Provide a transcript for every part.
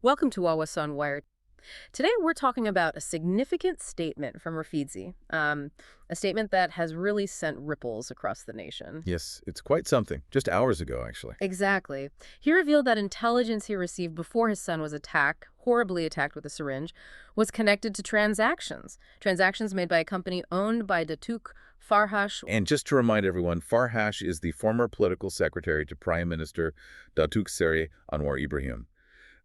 Welcome to Wawa's Wired. Today we're talking about a significant statement from Rafizi, a statement that has really sent ripples across the nation. Yes, it's quite something. Just hours ago, actually. Exactly. He revealed that intelligence he received before his son was horribly attacked with a syringe, was connected to transactions made by a company owned by Datuk Farhash. And just to remind everyone, Farhash is the former political secretary to Prime Minister Datuk Seri Anwar Ibrahim.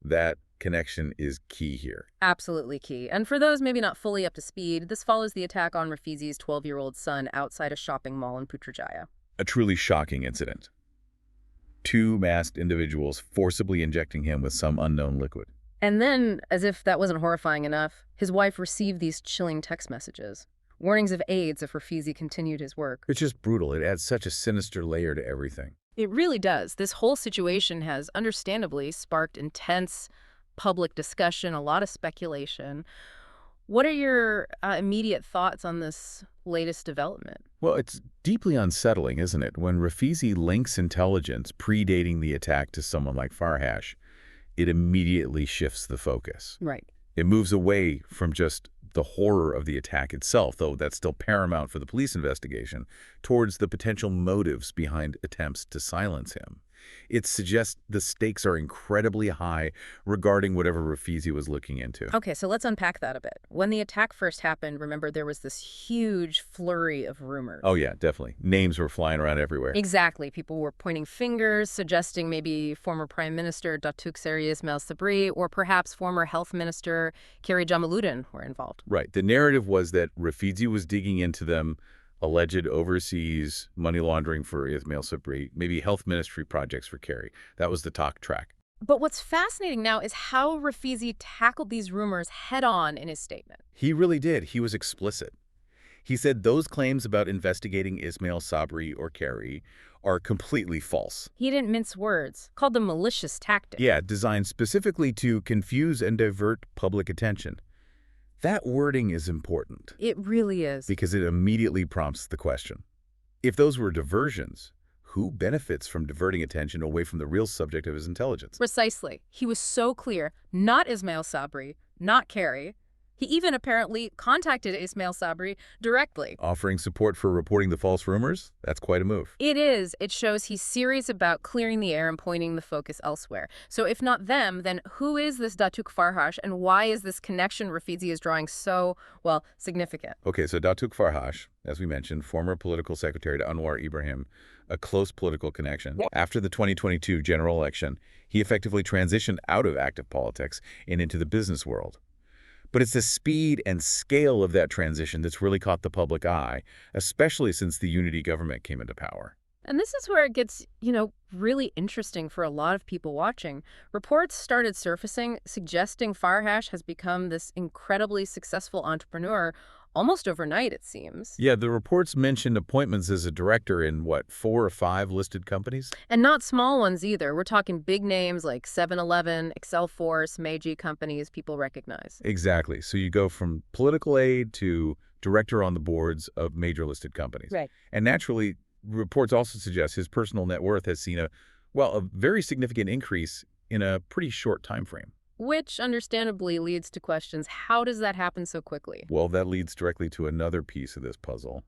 That connection is key here. Absolutely key. And for those maybe not fully up to speed, this follows the attack on Rafizi's 12-year-old son outside a shopping mall in Putrajaya. A truly shocking incident. Two masked individuals forcibly injecting him with some unknown liquid. And then, as if that wasn't horrifying enough, his wife received these chilling text messages. Warnings of AIDS if Rafizi continued his work. It's just brutal. It adds such a sinister layer to everything. It really does. This whole situation has understandably sparked intense public discussion, a lot of speculation. What are your immediate thoughts on this latest development? Well, it's deeply unsettling, isn't it? When Rafizi links intelligence predating the attack to someone like Farhash, it immediately shifts the focus. Right. It moves away from just the horror of the attack itself, though that's still paramount for the police investigation, towards the potential motives behind attempts to silence him. It suggests the stakes are incredibly high regarding whatever Rafizi was looking into. Okay, so let's unpack that a bit. When the attack first happened, remember there was this huge flurry of rumors. Oh yeah, definitely. Names were flying around everywhere. Exactly. People were pointing fingers, suggesting maybe former Prime Minister Datuk Seri Ismail Sabri or perhaps former Health Minister Khairy Jamaluddin were involved. Right. The narrative was that Rafizi was digging into them, alleged overseas money laundering for Ismail Sabri, maybe health ministry projects for Khairy. That was the talk track. But what's fascinating now is how Rafizi tackled these rumors head-on in his statement. He really did. He was explicit. He said those claims about investigating Ismail Sabri or Khairy are completely false. He didn't mince words, called them malicious tactics. Yeah, designed specifically to confuse and divert public attention. That wording is important. It really is. Because it immediately prompts the question. If those were diversions, who benefits from diverting attention away from the real subject of his intelligence? Precisely. He was so clear. Not Ismail Sabri, not Khairy. He even apparently contacted Ismail Sabri directly. Offering support for reporting the false rumors? That's quite a move. It is. It shows he's serious about clearing the air and pointing the focus elsewhere. So if not them, then who is this Datuk Farhash and why is this connection Rafizi is drawing so, well, significant? Okay, so Datuk Farhash, as we mentioned, former political secretary to Anwar Ibrahim, a close political connection. After the 2022 general election, he effectively transitioned out of active politics and into the business world. But it's the speed and scale of that transition that's really caught the public eye, especially since the unity government came into power. And this is where it gets, really interesting for a lot of people watching. Reports started surfacing suggesting Farhash has become this incredibly successful entrepreneur almost overnight, it seems. Yeah, the reports mentioned appointments as a director in, 4 or 5 listed companies? And not small ones either. We're talking big names like 7-Eleven, Excelforce, Meiji companies people recognize. Exactly. So you go from political aide to director on the boards of major listed companies. Right. And naturally, reports also suggest his personal net worth has seen a very significant increase in a pretty short time frame. Which understandably leads to questions, how does that happen so quickly? Well, that leads directly to another piece of this puzzle.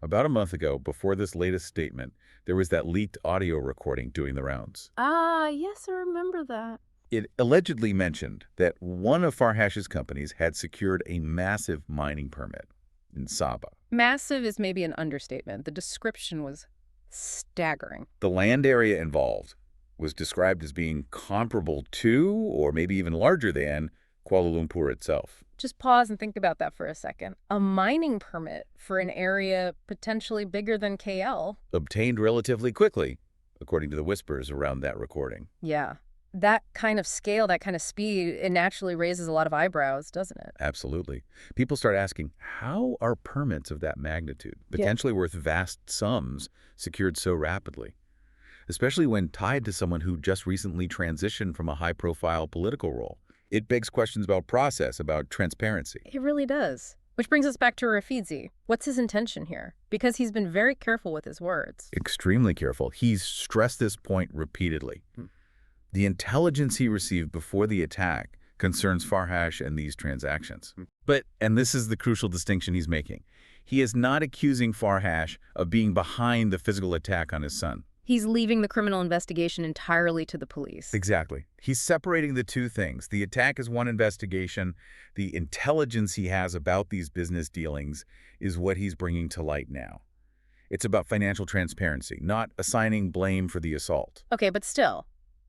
About a month ago, before this latest statement, there was that leaked audio recording doing the rounds. Ah, yes, I remember that. It allegedly mentioned that one of Farhash's companies had secured a massive mining permit in Sabah. Massive is maybe an understatement. The description was staggering. The land area involved was described as being comparable to, or maybe even larger than, Kuala Lumpur itself. Just pause and think about that for a second. A mining permit for an area potentially bigger than KL. Obtained relatively quickly, according to the whispers around that recording. Yeah. That kind of scale, that kind of speed, it naturally raises a lot of eyebrows, doesn't it? Absolutely. People start asking, how are permits of that magnitude, potentially worth vast sums, secured so rapidly? Especially when tied to someone who just recently transitioned from a high-profile political role. It begs questions about process, about transparency. It really does. Which brings us back to Rafizi. What's his intention here? Because he's been very careful with his words. Extremely careful. He's stressed this point repeatedly. The intelligence he received before the attack concerns Farhash and these transactions. And this is the crucial distinction he's making. He is not accusing Farhash of being behind the physical attack on his son. He's leaving the criminal investigation entirely to the police. Exactly. He's separating the two things. The attack is one investigation. The intelligence he has about these business dealings is what he's bringing to light now. It's about financial transparency, not assigning blame for the assault. Okay, but still,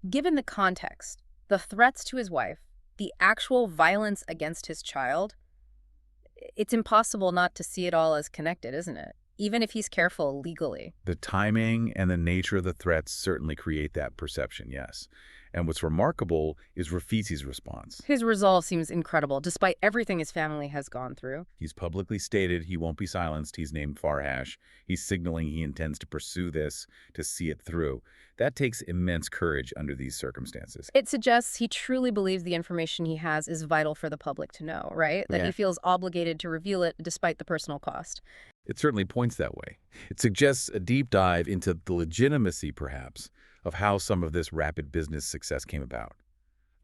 given the context, the threats to his wife, the actual violence against his child, it's impossible not to see it all as connected, isn't it? Even if he's careful legally. The timing and the nature of the threats certainly create that perception, yes. And what's remarkable is Rafizi's response. His resolve seems incredible, despite everything his family has gone through. He's publicly stated he won't be silenced. He's named Farhash. He's signaling he intends to pursue this, to see it through. That takes immense courage under these circumstances. It suggests he truly believes the information he has is vital for the public to know, right? That he feels obligated to reveal it despite the personal cost. It certainly points that way. It suggests a deep dive into the legitimacy, perhaps, of how some of this rapid business success came about.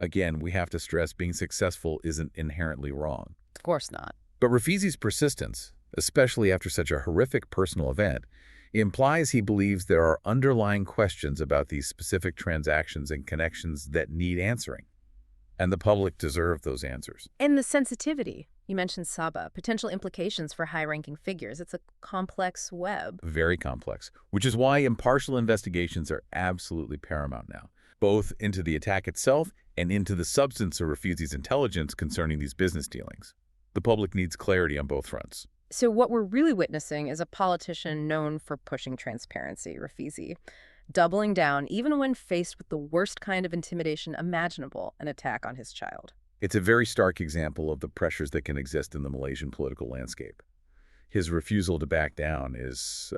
Again, we have to stress being successful isn't inherently wrong. Of course not. But Rafizi's persistence, especially after such a horrific personal event, implies he believes there are underlying questions about these specific transactions and connections that need answering. And the public deserve those answers. And the sensitivity. You mentioned Saba, potential implications for high-ranking figures. It's a complex web. Very complex, which is why impartial investigations are absolutely paramount now, both into the attack itself and into the substance of Rafizi's intelligence concerning these business dealings. The public needs clarity on both fronts. So what we're really witnessing is a politician known for pushing transparency, Rafizi, doubling down even when faced with the worst kind of intimidation imaginable, an attack on his child. It's a very stark example of the pressures that can exist in the Malaysian political landscape. His refusal to back down is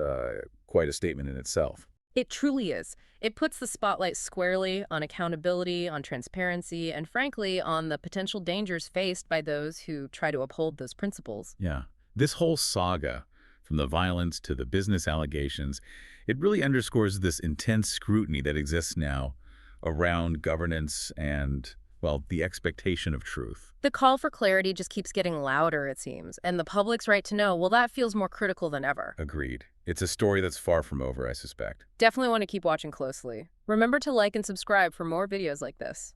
quite a statement in itself. It truly is. It puts the spotlight squarely on accountability, on transparency, and frankly, on the potential dangers faced by those who try to uphold those principles. Yeah. This whole saga, from the violence to the business allegations, it really underscores this intense scrutiny that exists now around governance and, well, the expectation of truth. The call for clarity just keeps getting louder, it seems, and the public's right to know, well, that feels more critical than ever. Agreed. It's a story that's far from over, I suspect. Definitely want to keep watching closely. Remember to like and subscribe for more videos like this.